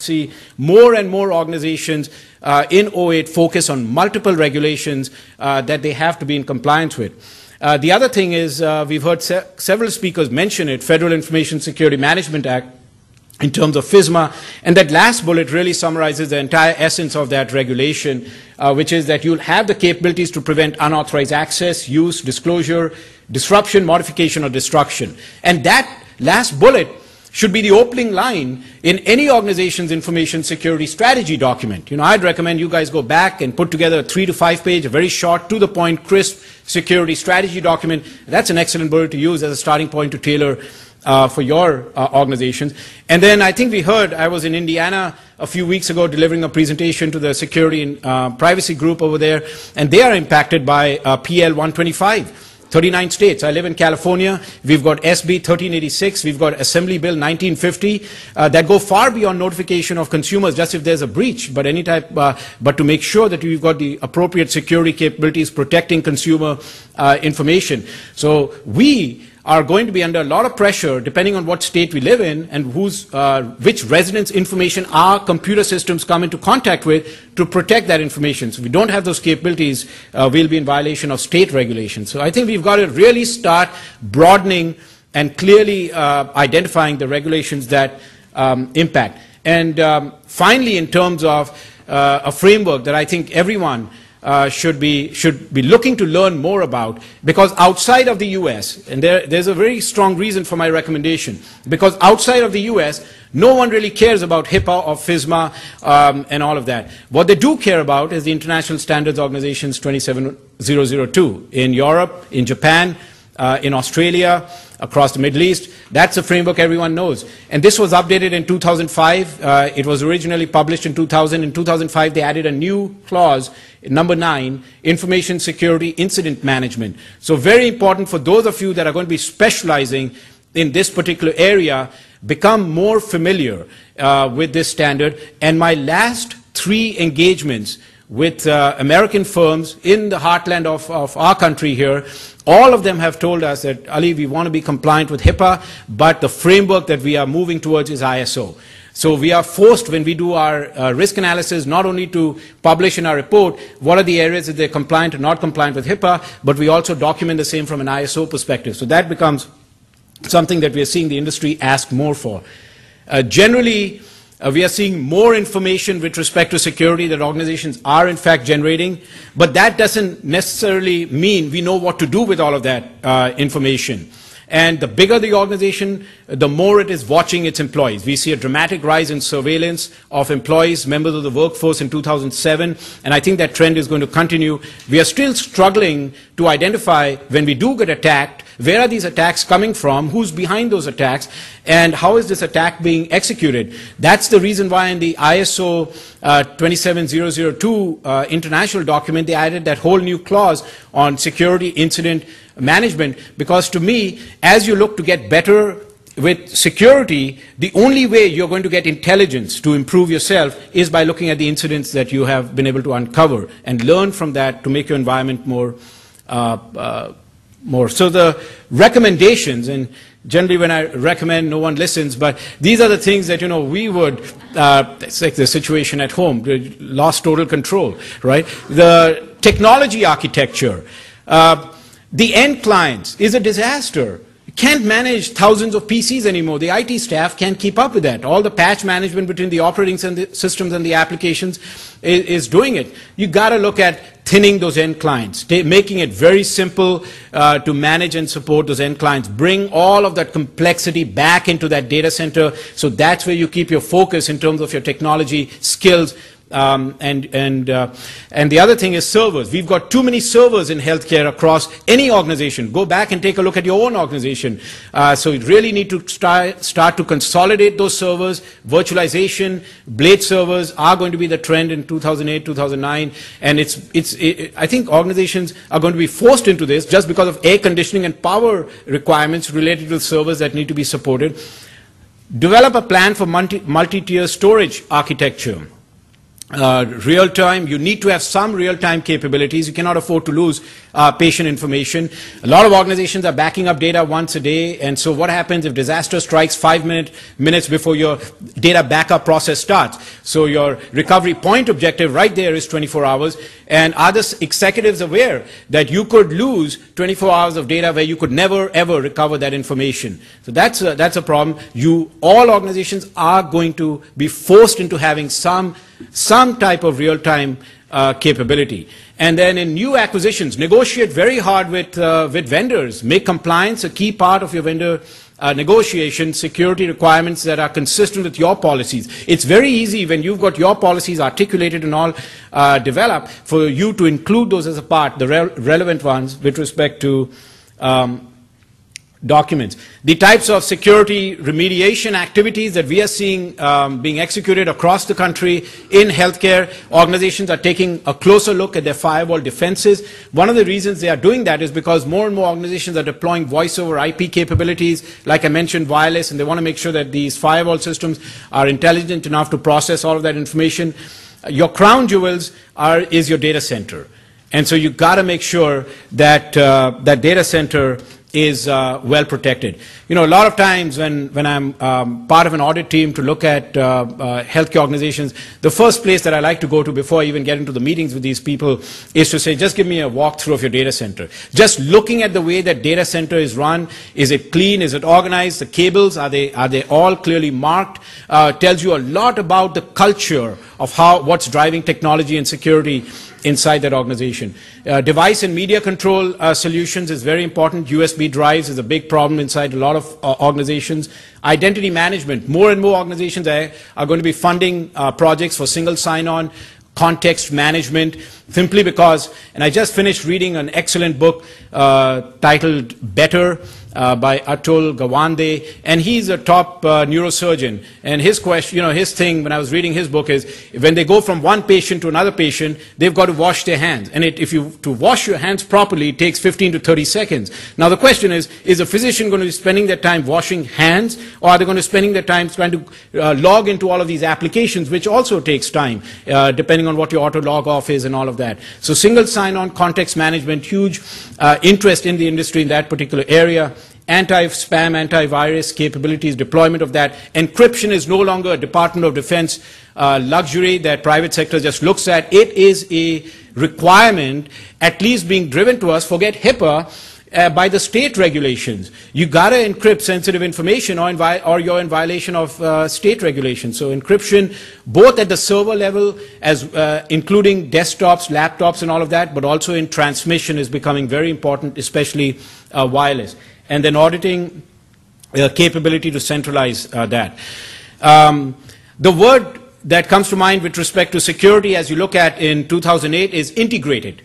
see more and more organizations in '08 focus on multiple regulations that they have to be in compliance with. The other thing is, we've heard several speakers mention it, Federal Information Security Management Act, in terms of FISMA, and that last bullet really summarizes the entire essence of that regulation, which is that you'll have the capabilities to prevent unauthorized access, use, disclosure, disruption, modification, or destruction. And that last bullet should be the opening line in any organization's information security strategy document. You know, I'd recommend you guys go back and put together a 3 to 5 page, a very short, to the point, crisp security strategy document. That's an excellent bullet to use as a starting point to tailor for your organizations. And then I think we heard, I was in Indiana a few weeks ago delivering a presentation to the security and privacy group over there, and they are impacted by PL 125. 39 states. I live in California. We've got SB 1386. We've got Assembly Bill 1950 that go far beyond notification of consumers just if there's a breach, but any type, but to make sure that you've got the appropriate security capabilities protecting consumer information. So we are going to be under a lot of pressure depending on what state we live in and which residents' information our computer systems come into contact with to protect that information. So if we don't have those capabilities, we'll be in violation of state regulations. So I think we've got to really start broadening and clearly identifying the regulations that impact. And finally, in terms of a framework that I think everyone should be looking to learn more about, because outside of the US, and there's a very strong reason for my recommendation, because outside of the US, no one really cares about HIPAA or FISMA and all of that. What they do care about is the International Standards Organization's 27002 in Europe, in Japan, in Australia, across the Middle East. That's a framework everyone knows. And this was updated in 2005. It was originally published in 2000. In 2005, they added a new clause, number 9, Information Security Incident Management. So very important for those of you that are going to be specializing in this particular area, become more familiar with this standard. And my last 3 engagements with American firms in the heartland of our country here, all of them have told us that, Ali, we want to be compliant with HIPAA, but the framework that we are moving towards is ISO. So we are forced, when we do our risk analysis, not only to publish in our report what are the areas that they're compliant or not compliant with HIPAA, but we also document the same from an ISO perspective. So that becomes something that we are seeing the industry ask more for. Generally, we are seeing more information with respect to security that organizations are in fact generating, but that doesn't necessarily mean we know what to do with all of that information. And the bigger the organization, the more it is watching its employees. We see a dramatic rise in surveillance of employees, members of the workforce in 2007, and I think that trend is going to continue. We are still struggling to identify, when we do get attacked, where are these attacks coming from, who's behind those attacks, and how is this attack being executed. That's the reason why in the ISO 27002 international document, they added that whole new clause on security incident management, because to me, as you look to get better with security, the only way you're going to get intelligence to improve yourself is by looking at the incidents that you have been able to uncover and learn from that to make your environment more. So the recommendations, and generally when I recommend, no one listens, but these are the things that, you know, we would, it's like the situation at home, lost total control, right? The technology architecture, the end clients is a disaster. You can't manage thousands of PCs anymore. The IT staff can't keep up with that. All the patch management between the operating systems and the applications is doing it. You got to look at thinning those end clients, making it very simple to manage and support those end clients. Bring all of that complexity back into that data center. So that's where you keep your focus in terms of your technology skills. And the other thing is servers. We've got too many servers in healthcare across any organization. Go back and take a look at your own organization. So you really need to start to consolidate those servers. Virtualization, blade servers are going to be the trend in 2008, 2009. And I think organizations are going to be forced into this just because of air conditioning and power requirements related to servers that need to be supported. Develop a plan for multi-tier storage architecture. real-time. You need to have some real-time capabilities. You cannot afford to lose patient information. A lot of organizations are backing up data once a day, and so what happens if disaster strikes 5 minutes before your data backup process starts? So your recovery point objective right there is 24 hours, and are the executives aware that you could lose 24 hours of data where you could never ever recover that information? So that's a problem. All organizations are going to be forced into having some type of real-time capability. And then in new acquisitions, negotiate very hard with vendors. Make compliance a key part of your vendor negotiation, security requirements that are consistent with your policies. It's very easy when you've got your policies articulated and all developed for you to include those as a part, the relevant ones with respect to documents. The types of security remediation activities that we are seeing being executed across the country in healthcare, organizations are taking a closer look at their firewall defenses. One of the reasons they are doing that is because more and more organizations are deploying voice over IP capabilities, like I mentioned, wireless, and they want to make sure that these firewall systems are intelligent enough to process all of that information. Your crown jewels is your data center. And so you've got to make sure that that data center is well protected. You know, a lot of times when I'm part of an audit team to look at healthcare organizations, the first place that I like to go to before I even get into the meetings with these people is to say, just give me a walkthrough of your data center. Just looking at the way that data center is run, is it clean, is it organized, the cables, are they all clearly marked, tells you a lot about the culture of what's driving technology and security inside that organization. Device and media control solutions is very important. USB drives is a big problem inside a lot of organizations. Identity management. More and more organizations are going to be funding projects for single sign-on, context management, simply because, and I just finished reading an excellent book titled Better by Atul Gawande, and he's a top neurosurgeon. And his question, his thing when I was reading his book is, when they go from one patient to another patient, they've got to wash their hands. And to wash your hands properly, it takes 15 to 30 seconds. Now the question is a physician going to be spending their time washing hands, or are they going to be spending their time trying to log into all of these applications, which also takes time, depending on what your auto log off is and all of that. So single sign-on, context management, huge interest in the industry in that particular area. Anti-spam, antivirus capabilities, deployment of that. Encryption is no longer a Department of Defense luxury that private sector just looks at. It is a requirement, at least being driven to us, forget HIPAA, by the state regulations. You got to encrypt sensitive information or you're in violation of state regulations. So encryption, both at the server level, as including desktops, laptops and all of that, but also in transmission is becoming very important, especially wireless. And then auditing capability to centralize that. The word that comes to mind with respect to security as you look at in 2008 is integrated.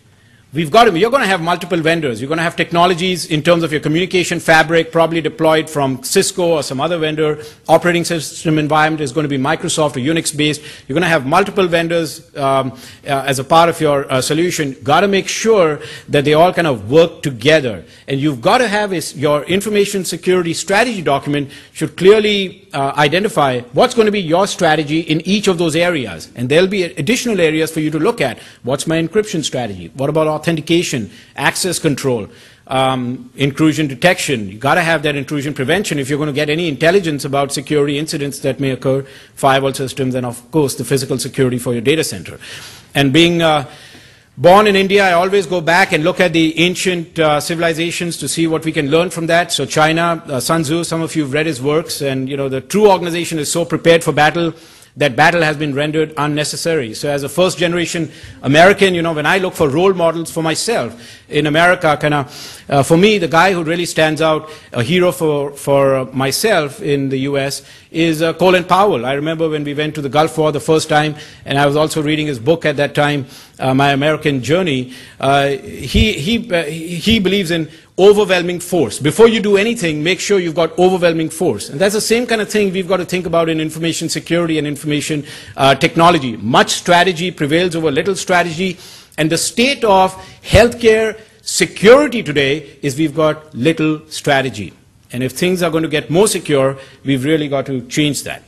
You're going to have multiple vendors. You're going to have technologies in terms of your communication fabric, probably deployed from Cisco or some other vendor. Operating system environment is going to be Microsoft or Unix based. You're going to have multiple vendors as a part of your solution. Got to make sure that they all kind of work together. And you've got to have your information security strategy document should clearly identify what's going to be your strategy in each of those areas. And there'll be additional areas for you to look at. What's my encryption strategy? What about authentication, access control, intrusion detection? You got to have that intrusion prevention if you're going to get any intelligence about security incidents that may occur, firewall systems, and of course the physical security for your data center. And being born in India, I always go back and look at the ancient civilizations to see what we can learn from that. So China, Sun Tzu, some of you have read his works, and the true organization is so prepared for battle that battle has been rendered unnecessary. So as a first generation American, when I look for role models for myself in America, for me, the guy who really stands out, a hero for myself in the US, is Colin Powell. I remember when we went to the Gulf War the first time, and I was also reading his book at that time, My American Journey. He believes in overwhelming force. Before you do anything, make sure you've got overwhelming force. And that's the same kind of thing we've got to think about in information security and information technology. Much strategy prevails over little strategy. And the state of healthcare security today is we've got little strategy. And if things are going to get more secure, we've really got to change that.